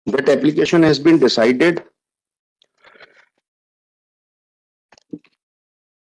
That application has been decided.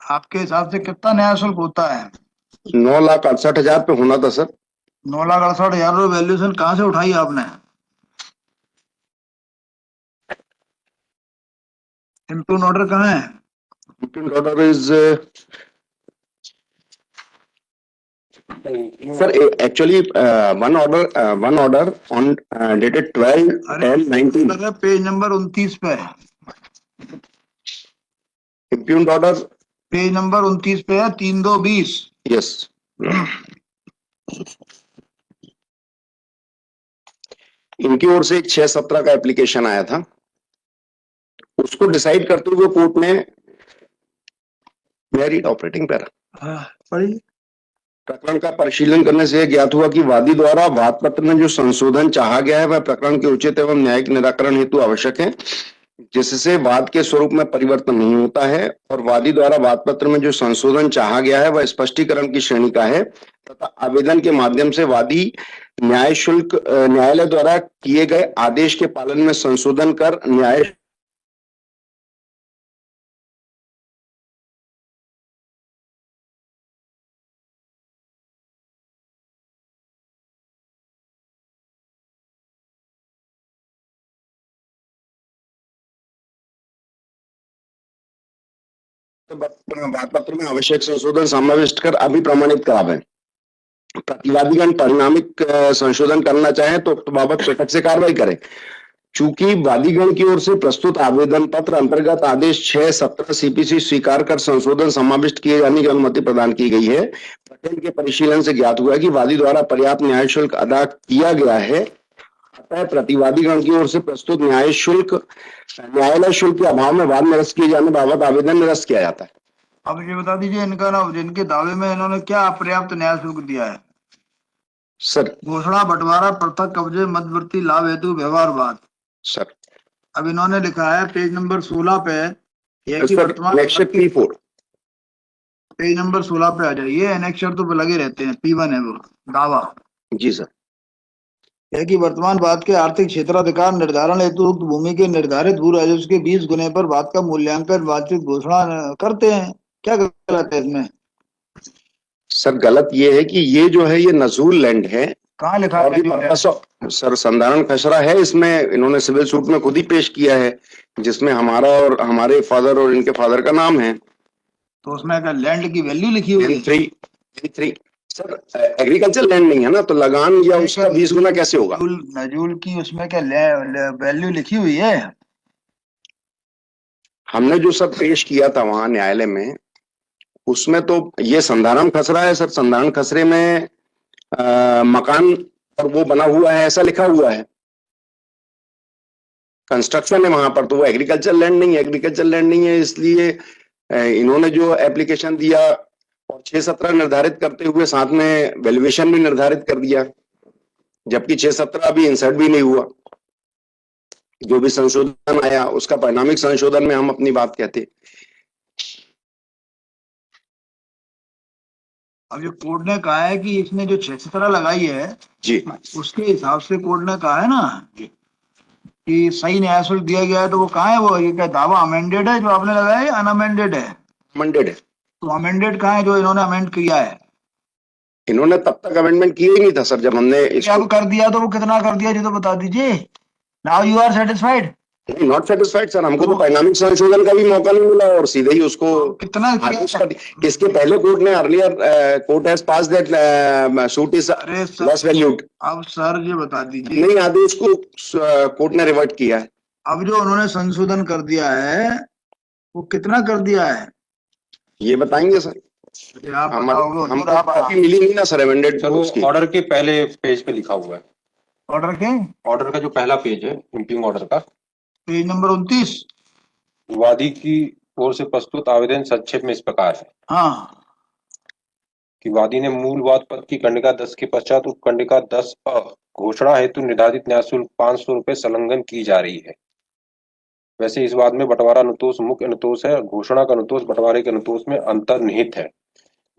आपके हिसाब से कितना न्याय शुल्क होता है? 9,68,000 पे होना था सर। 9,68,000 वैल्यूएशन कहाँ से उठाई आपने? इम्प्यून ऑर्डर कहाँ है? Impugned order is sir, actually one order on dated 12/10/19. Page number 29 पे। Impugned order पेज नंबर 29 पे है, 3/2/20। yes. इनकी ओर से एक 6/17 का एप्लीकेशन आया था, उसको डिसाइड करते हुए कोर्ट ने रीड ऑपरेटिंग पैरा पढ़िए। प्रकरण का परिशीलन करने से ज्ञात हुआ कि वादी द्वारा वाद पत्र में जो संशोधन चाहा गया है वह प्रकरण के उचित एवं न्यायिक निराकरण हेतु आवश्यक है, जिससे वाद के स्वरूप में परिवर्तन नहीं होता है, और वादी द्वारा वाद पत्र में जो संशोधन चाहा गया है वह स्पष्टीकरण की श्रेणी का है तथा आवेदन के माध्यम से वादी न्याय शुल्क न्यायालय द्वारा किए गए आदेश के पालन में संशोधन कर न्याय वाद पत्र में आवश्यक संशोधन समाविष्ट कर अभी प्रमाणित करावें। प्रतिवादीगण परिणामिक संशोधन करना चाहे तो बाबत पृथक से कार्रवाई करें। चूंकि वादीगण की ओर से प्रस्तुत आवेदन पत्र अंतर्गत आदेश 6/17 सीपीसी स्वीकार कर संशोधन समाविष्ट किए जाने की अनुमति प्रदान की गई है, प्रकरण के परिशीलन से ज्ञात हुआ है कि वादी द्वारा पर्याप्त न्याय शुल्क अदा किया गया है, अतः प्रतिवादीगण की ओर से प्रस्तुत न्यायालय शुल्क के अभाव में वाद निरस्त किए जाने बाबत आवेदन निरस्त किया जाता है। अब ये बता दीजिए, इनका ना जिनके दावे में इन्होंने क्या अपर्याप्त न्याय शुल्क दिया है? सर घोषणा, बंटवारा, पृथक कब्जे, मध्यवर्ती लाभ हेतु व्यवहारवाद। सर अब इन्होंने लिखा है पेज नंबर 16 पे, पेज नंबर 16 पे आ जाइए। एनेक्सर तो लगे रहते हैं, P1 है वो दावा। जी सर। है कि वर्तमान वाद के आर्थिक क्षेत्राधिकार निर्धारण हेतु उक्त भूमि के निर्धारित भू राजस्व के 20 गुने पर वाद का मूल्यांकन वांछित घोषणा करते हैं। क्या गलत है इसमें? सर गलत ये है कि ये जो है ये नजूल लैंड है। कहाँ लिखा है? सर संधारण खसरा है, इसमें इन्होंने सिविल सूट में खुद ही पेश किया है, जिसमें हमारा और हमारे फादर और इनके फादर का नाम है। तो उसमें क्या लैंड की वैल्यू लिखी हुई है? 3 सर एग्रीकल्चर लैंड नहीं है ना, तो लगान या उसका 20 गुना कैसे होगा? नजूल की उसमें क्या वैल्यू लिखी हुई है? हमने जो सब पेश किया था वहां न्यायालय में, उसमें तो ये संधारण खसरा है सर। संधारण खसरे में मकान और वो बना हुआ है ऐसा लिखा हुआ है, कंस्ट्रक्शन है वहां पर, तो वो एग्रीकल्चर लैंड नहीं है। इसलिए इन्होंने जो एप्लीकेशन दिया और 6/17 निर्धारित करते हुए साथ में वैल्यूएशन भी निर्धारित कर दिया, जबकि 6/17 अभी इंसर्ट भी नहीं हुआ। जो भी संशोधन आया उसका परिणामिक संशोधन में हम अपनी बात कहते। अब जो कोर्ट ने कहा है कि इसने जो 6/17 लगाई है जी, उसके हिसाब से कोर्ट ने कहा है ना कि सही न्याय शुल्क दिया गया है, तो वो कहाँ है? वो ये क्या दावा अमेंडेड है जो आपने लगाया है, अनअमेंडेड है? अमेंडेड है। तो अमेंडेड कहाँ है जो इन्होंने अमेंड किया है? इन्होंने तब तक अमेंडमेंट किया ही नहीं था सर, जब हमने इसको कर दिया तो वो कितना कर दिया जी, तो बता दीजिए। Now you are satisfied? Not satisfied sir, हमको तो परिणामिक संशोधन का भी मौका नहीं मिला और सीधे ही उसको कितना इसके पहले कोर्ट ने earlier court has pass that suit is loss valued. अब सर ये बता दीजिए, नहीं आदेश को कोर्ट ने रिवर्ट किया है। अब जो उन्होंने संशोधन कर दिया है वो कितना कर दिया है ये बताएंगे सर? आप मिली नहीं ना सर अमेंडेड सर, वो ऑर्डर के पहले पेज पे लिखा हुआ है। ऑर्डर का जो पहला पेज है इम्प्यूग्ड ऑर्डर का, पेज नंबर 29। वादी की ओर से प्रस्तुत आवेदन संक्षेप में इस प्रकार है। हाँ, कि वादी ने मूल वाद पत्र की कंडिका 10 के पश्चात उपकंडिका 10 घोषणा हेतु निर्धारित न्याय शुल्क 500 रुपए संलग्न की जा रही है। वैसे इस वाद में बंटवारा अनुतोष मुख्य अनुतोष है, घोषणा का अनुतोष बंटवारे के अनुतोष में अंतर्निहित है।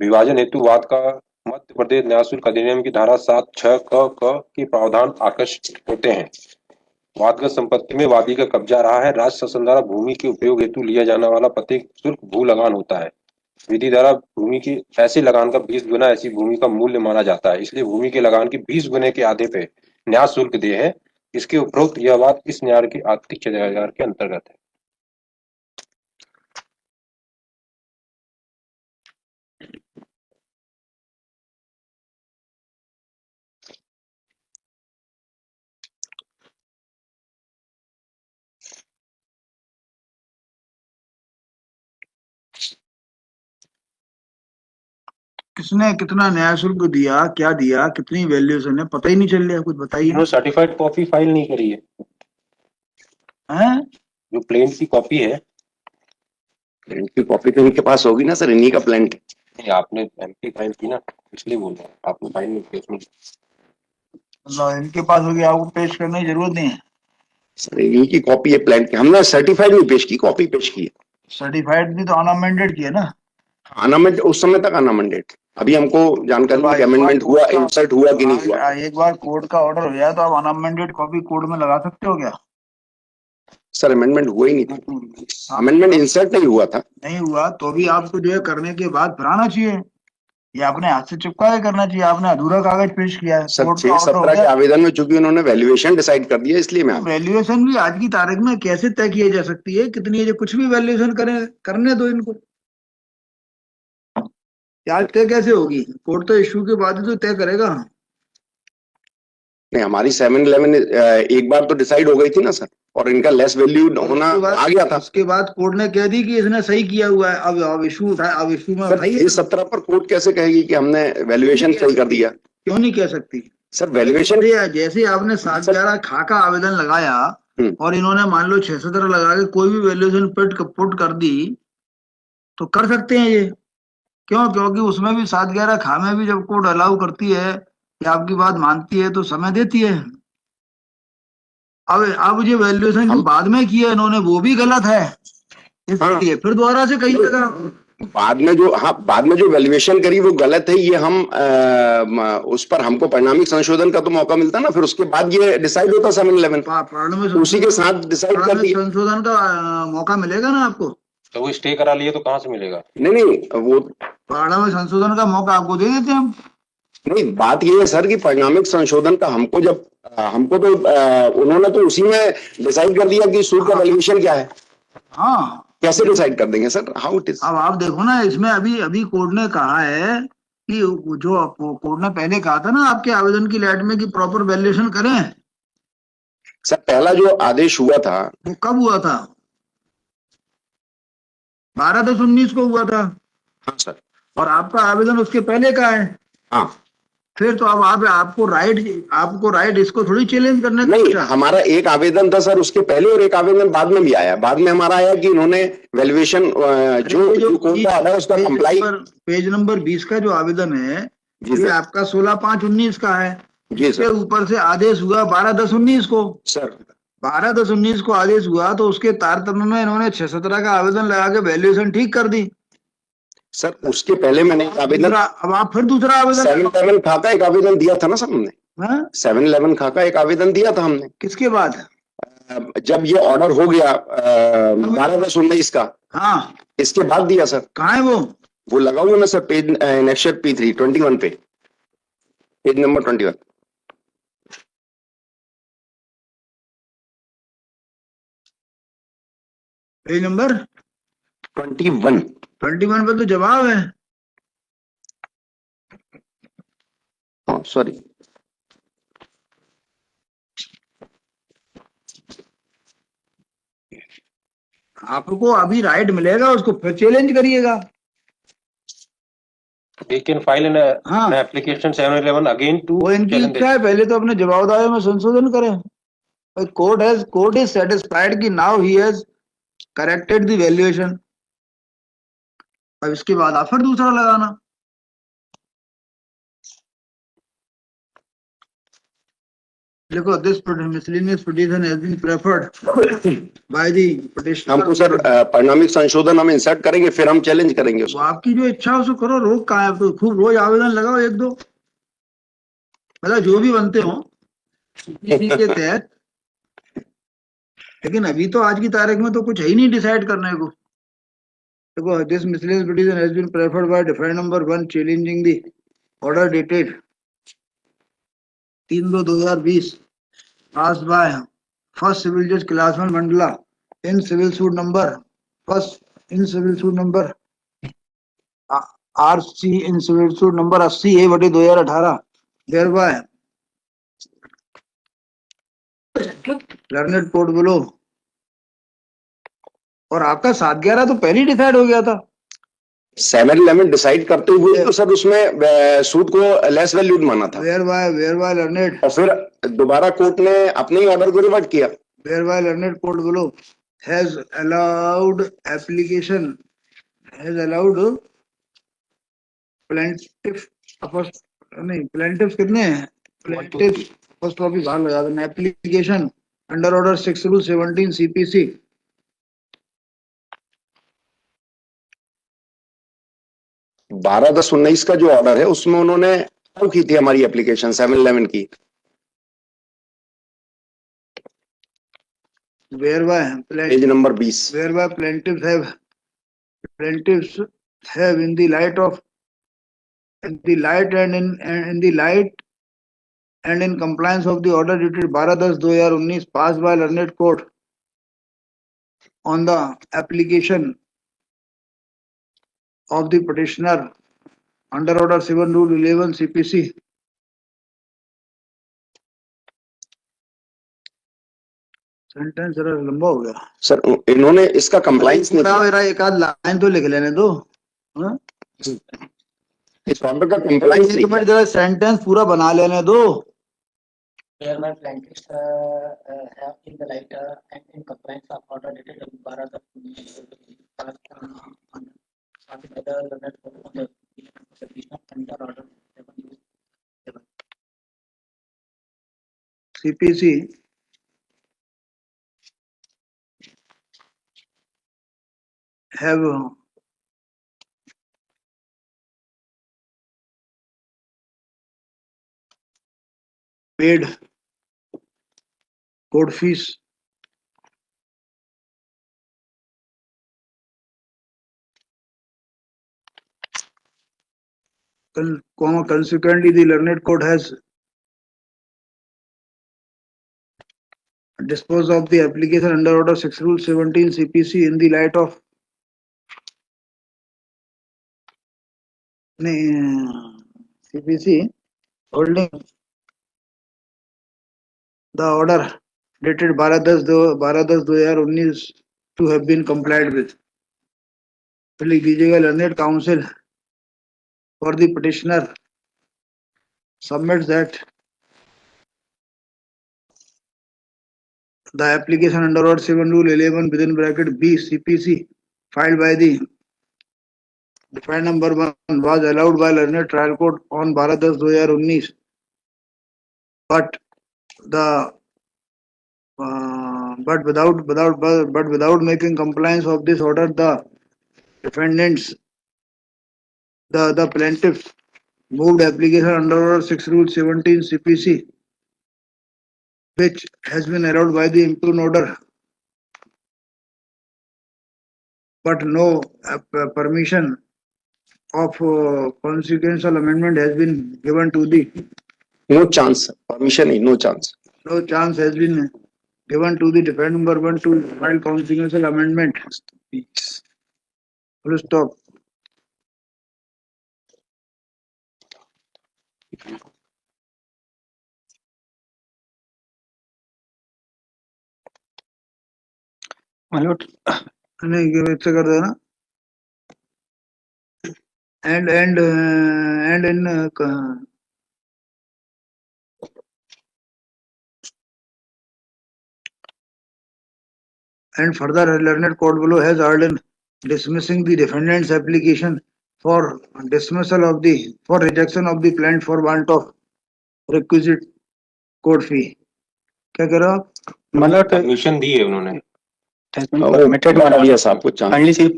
विभाजन हेतु वाद का मध्य प्रदेश न्याय शुल्क अधिनियम की धारा 7(6) क के प्रावधान आकर्षित होते हैं। वादगत संपत्ति में वादी का कब्जा रहा है। राज्य शासन द्वारा भूमि के उपयोग हेतु लिया जाने वाला प्रत्येक शुल्क भू लगान होता है। विधि द्वारा भूमि की ऐसी लगान का 20 गुना ऐसी भूमि का मूल्य माना जाता है, इसलिए भूमि के लगान की 20 गुने के आधे पे न्यास शुल्क देय है। इसके उपरोक्त यह बात इस न्याय की आर्थिक क्षेत्राधिकार के अंतर्गत है। किसने कितना न्याय शुल्क दिया, क्या दिया, कितनी वैल्यूएशन है, पता ही नहीं चल रहा, कुछ बताइए। इन्होंने सर्टिफाइड कॉपी फाइल नहीं करी है। हैं? जो प्लेन की कॉपी है, प्लेंट की कॉपी तो इनके पास होगी ना सर, इन्हीं का प्लेंट। नहीं, आपने एमपी फाइल की ना, इसलिए बोल रहा हूँ। आपने फाइल नहीं की उसमें। मतलब इनके पास होगी, आपको पेश करने की जरूरत नहीं है। सर इन्हीं की कॉपी है प्लेंट की, हमने सर्टिफाइड नहीं पेश की, कॉपी पेश की है। सर्टिफाइड भी तो अनअमेंडेड की है ना। अनामेंट उस समय तक अनामेंडेड, अभी हमको जानकारी भाई, अमेंडमेंट हुआ, इंसर्ट हुआ कि नहीं हुआ। एक बार कोर्ट का ऑर्डर हो गया तो आप अनअमेंडेड कॉपी कोर्ट में लगा सकते हो क्या? सर अमेंडमेंट हुआ ही नहीं था, अमेंडमेंट इंसर्ट नहीं हुआ था। नहीं हुआ तो भी आपको जो है करने के बाद फिर आना चाहिए। ये अपने हाथ से चिपका के करना चाहिए, आपने अधूरा कागज पेश किया है। सर कोर्ट का ऑर्डर हो 6/17 के गया। आवेदन में चूंकि उन्होंने वैल्यूएशन डिसाइड कर दिया, इसलिए मैं वैल्यूएशन भी आज की तारीख में कैसे तय किया जा सकती है, कितनी है, जो कुछ भी वैल्यूएशन करें, करने दो इनको। आज तय कैसे होगी? कोर्ट तो इश्यू के बाद ही तो तय करेगा। नहीं, हमारी 7-11 एक बार तो डिसाइड हो गई थी ना सर, और इनका लेस वैल्यू होना आ गया था। उसके बाद कोर्ट ने कह दी कि इसने सही किया हुआ है, अब इशू उठाए, अब इशू में सर उठाइए। 6/17 पर कोर्ट कैसे कहेगी कि हमने वैल्यूएशन सही कर दिया? क्यों नहीं कह सकती? सर वैल्यूएशन जैसे आपने 7/11 खा का आवेदन लगाया और इन्होंने मान लो 6/17 लगा के कोई भी वैल्यूएशन पुट कर दी, तो कर सकते हैं ये। क्यों? क्योंकि उसमें भी 7/11 खा में भी जब कोर्ट अलाउ करती है कि आपकी बात मानती है तो समय देती है। अब ये वैल्यूएशन जो बाद में किया इन्होंने वो भी गलत है, इसलिए फिर दोबारा से कहिएगा। बाद में जो वैल्यूएशन करी वो गलत है, ये हम उस पर हमको परिणामिक संशोधन का तो मौका मिलता ना, फिर उसके बाद ये डिसाइड होता 7-11 उसी के साथ डिसाइड कर दिया। संशोधन का मौका मिलेगा ना आपको। तो वो स्टे करा लिए तो कहाँ से मिलेगा? नहीं वो परिणामिक संशोधन का मौका आपको दे देते हैं हम। नहीं, बात ये है सर कि परिणामिक संशोधन का हमको तो उन्होंने तो उसी में डिसाइड कर दिया कि सूद का वैल्यूएशन क्या है। हाँ, कैसे डिसाइड कर देंगे सर? How it is? अब आप देखो ना, इसमें अभी कोर्ट ने कहा है कि जो कोर्ट ने पहले कहा था ना आपके आवेदन की लाइट में कि प्रॉपर वैल्यूएशन करें। सर पहला जो आदेश हुआ था वो कब हुआ था? 12/10/19 को हुआ था। हाँ सर। और आपका आवेदन उसके पहले का है। हाँ, फिर तो अब आपको राइट इसको थोड़ी चैलेंज करने का। नहीं, हमारा एक आवेदन था सर उसके पहले, और एक आवेदन बाद में भी आया। बाद में हमारा आया कि इन्होंने वैल्यूएशन जो कोर्ट का ऑर्डर है उसका कंप्लाई। पेज नंबर 20 का जो आवेदन है ये आपका 16/5/19 का है। जी इसके ऊपर से आदेश हुआ 12/10/19 को। सर 12/10/19 को आदेश हुआ तो उसके तारतम्य में इन्होंने 6/17 का आवेदन लगा के वैल्यूएशन ठीक कर दी। सर उसके पहले मैंने एक आवेदन, अब आप फिर दूसरा आवेदन 7-11 खा का एक आवेदन दिया था ना सर हमने। हाँ? 7-11 खा का एक आवेदन दिया था हमने। किसके बाद? जब ये ऑर्डर हो गया 12/10/19 का। हाँ, इसके बाद दिया सर। कहाँ है वो लगा हुआ ना सर, पेज नेक्स्ट P3 21 पे, पेज नंबर 21। पेज नंबर 21 पे तो जवाब है। हाँ सॉरी, आपको अभी राइट मिलेगा, उसको फिर चैलेंज करिएगा। They can file an हाँ। application 7-11 again to वो इनकी challenge इच्छा है, पहले तो अपने जवाबदारी में संशोधन करें। कोर्ट इज सेटिस्फाइड कि now he has corrected the valuation. अब इसके बाद आप फिर दूसरा लगाना। देखो, this miscellaneous petition has been preferred by the petitioner। हमको सर परिणामिक संशोधन हम इंसर्ट करेंगे, फिर हम चैलेंज करेंगे उसको। आपकी जो इच्छा है उसको करो, रोक कहाँ है? तो खूब रोज आवेदन लगाओ, 1-2, मतलब जो भी बनते हो के तहत लेकिन अभी तो आज की तारीख में तो कुछ है ही नहीं डिसाइड करने को। देखो, this miscellaneous petition has been preferred by defend number 1 challenging the order dated 3/2/2020 passed by first civil judge Classman Mandla in civil suit number RC in civil suit number 80A/2018 thereby learned court below। और आपका 7/11 तो पहले ही decide हो गया था। 7/11 decide करते हुए तो सर उसमें सूद को लेस वैल्यूड माना था, whereby learned और फिर दोबारा कोर्ट ने अपने ही ऑर्डर को रिवर्ट किया। whereby learned court below has allowed plaintiffs कितने हैं? Plaintiffs फर्स्ट कॉपी बाहर लगा देना। Application under order 6 rule 17 CPC 12/10/19 का जो ऑर्डर है उसमें उन्होंने की थी हमारी एप्लीकेशन 7/11 की। whereby page number 20। whereby plaintiffs have in the light and in compliance of the order dated 12/10/2019 passed by learned court on the application of the petitioner under order 7 rule 11 CPC sentence जरा लंबा हो गया sir, इन्होंने इसका compliance नहीं किया। मेरा एक आध लाइन तो लिख लेने दो। इस ऑर्डर का कंप्लाइंस नहीं किया। जरा सेंटेंस पूरा बना लेने दो। Whereby plaintiffs have in the light and in compliance of order dated 12/10/2018 CPC have paid court fees consequently the learned court has disposed of the application under order 6 rule 17 CPC in the light of CPC holding the order dated 12/10/2019 to have been complied with। लिख दीजिएगा learned counsel for the petitioner submits that the application under order 7 rule 11 within bracket B CPC filed by the defendant number 1 was allowed by learned trial court on 12/10/2019 but without making compliance of this order the defendants the plaintiff moved application under order 6 rule 17 CPC which has been allowed by the impugned order but no permission of consequential amendment has been given to the no chance, permission नहीं, no chance. no chance has been given to the defendant number 1 to file consequential amendment। Full stop। नहीं इससे कर देना and in and further learned court below has ordered dismissing the defendant's application for dismissal of the for rejection of the plaint for want of requisite court fee। क्या कह रहे हो आप? मतलब परमिशन दी है उन्होंने। permitted माना दिया साहब को चांस। only see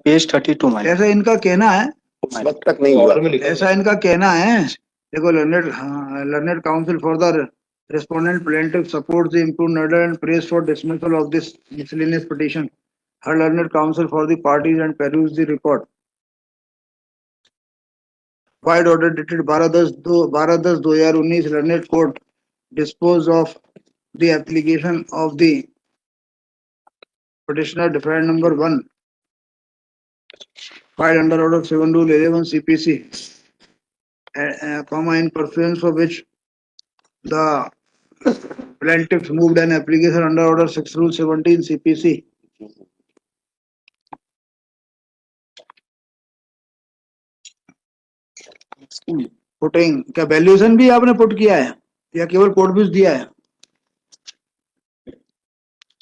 page 32 माना। ऐसा इनका कहना है, उस वक्त तक नहीं हुआ। ऐसा इनका कहना है। देखो learned council for the Respondent plaintiff supports the impugned order and prays for dismissal of this miscellaneous petition. Her learned counsel for the parties and peruse the record. Wide order dated 12/10/2019, learned court dispose of the application of the petitioner defendant number 1 filed under order 7 rule 11 CPC, in pursuance of which the plaintiff moved an application under order 6 rule 17 CPC. Putting क्या valuation भी आपने put किया है या केवल court fees दिया है?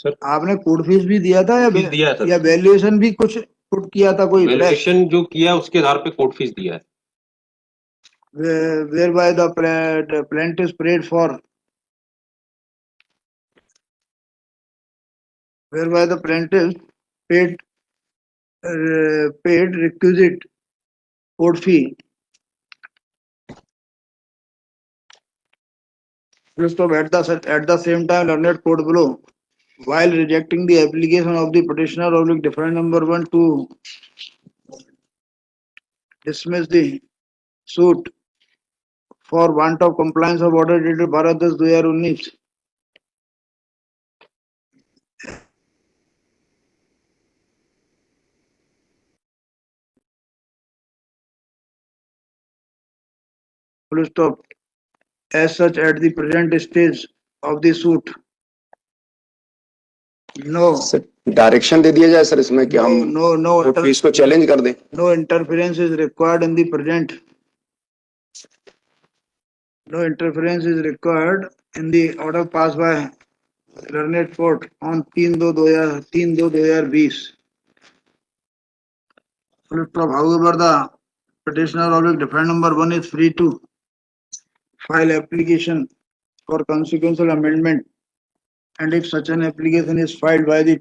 Sir आपने कोर्ट फीस भी दिया था या दिया है सर। या वैल्यूएशन भी कुछ पुट किया था कोई? वैल्यूएशन जो किया उसके आधार पे कोर्ट फीस दिया है। whereby the plaintiff prayed for whereby the plaintiff paid requisite court fee. Stop at the same time, learned court below, while rejecting the application of the petitioner or defendant number 1 to dismiss the suit for want of compliance of order dated 12/10/2019. Full stop. As such, at the present stage of the suit, no direction दे दिया जाए sir इसमें कि हम no court fees को challenge कर दें। no interference is required in the present. No interference is required in the order passed by learned court on 3/2/2020. Full stop. However, the petitioner or defendant number 1 is free to file application for consequential amendment, and if such an application is filed by the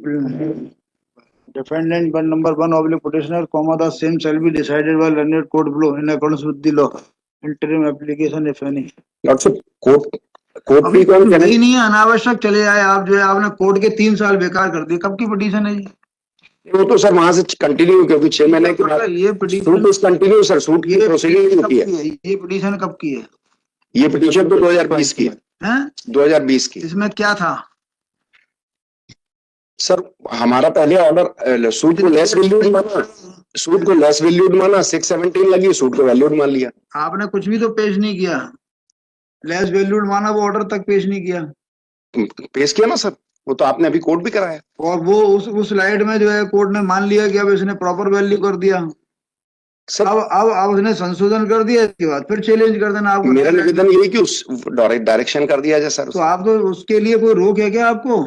defendant number 1 oblique petitioner, the same shall be decided by learned court below in accordance with the law. Interim application if any. Court fee को नहीं नहीं अनावश्यक चले आए आप, जो है आपने कोर्ट के 3 साल बेकार कर दिए। कब की पिटीशन है जी? वो तो सर वहां से कंटिन्यू, क्योंकि 6 महीने के बाद ये पिटीशन कंटिन्यू सर, सूट की प्रोसीडिंग होती है। ये पिटीशन कब की है? ये पिटीशन तो 2020 की है। 2020 की। इसमें क्या था सर? हमारा पहले ऑर्डर सूट को लेस वैल्यूड माना, 617 लगी, सूट को वैल्यूड मान लिया। आपने कुछ भी तो पेश नहीं किया, लेस वैल्यूड माना, वो ऑर्डर तक पेश नहीं किया। पेश किया ना सर, वो तो आपने अभी कोर्ट भी कराया। और वो उस स्लाइड में जो है कोर्ट ने मान लिया कि अब इसने प्रॉपर वैल्यू कर दिया सर। अब उसने संशोधन कर दिया, इसके बाद फिर चैलेंज कर देना आपको। मेरा निवेदन यही कि उस डायरेक्शन कर दिया जाए सर। तो आप तो उसके लिए कोई रोक है क्या आपको?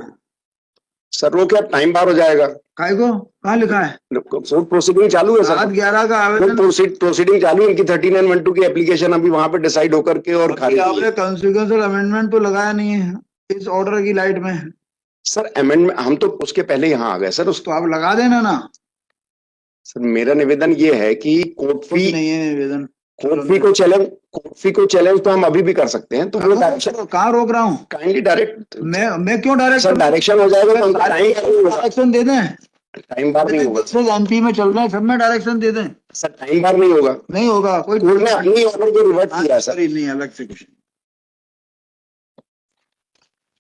सर रोक है, टाइम बार हो जाएगा। काय को? कहाँ लिखा है? सूट प्रोसीडिंग चालू है सर। 7/11 का आवेदन प्रोसीडिंग चालू है इनकी। 3912 की एप्लीकेशन अभी वहां पे डिसाइड होकर के और खारिज। आपने कॉन्सिक्वेंशियल अमेंडमेंट तो लगाया नहीं है इस ऑर्डर की लाइट में। सर अमेंडमेंट हम तो उसके पहले यहाँ आ गए सर। तो आप लगा देना ना सर। मेरा निवेदन ये है कि कोर्ट फी नहीं है निवेदन, कोर्ट फी को चैलेंज तो हम अभी भी कर सकते हैं। तो वो डायरेक्शन कहाँ रोक रहा हूँ? Kindly direct. मैं क्यों डायरेक्ट? सर डायरेक्शन हो जाएगा तो डायरेक्शन दे दें। टाइम बार नहीं होगा। एमपी में चल रहे हैं, सब में डायरेक्शन दे दें। सर टाइम बार नहीं होगा। नहीं होगा कोई। कोर्ट ने अपनी ऑर्डर को रिवर्ट किया है सर। नहीं अलग से कुछ।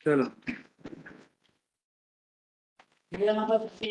चलो Bill number 50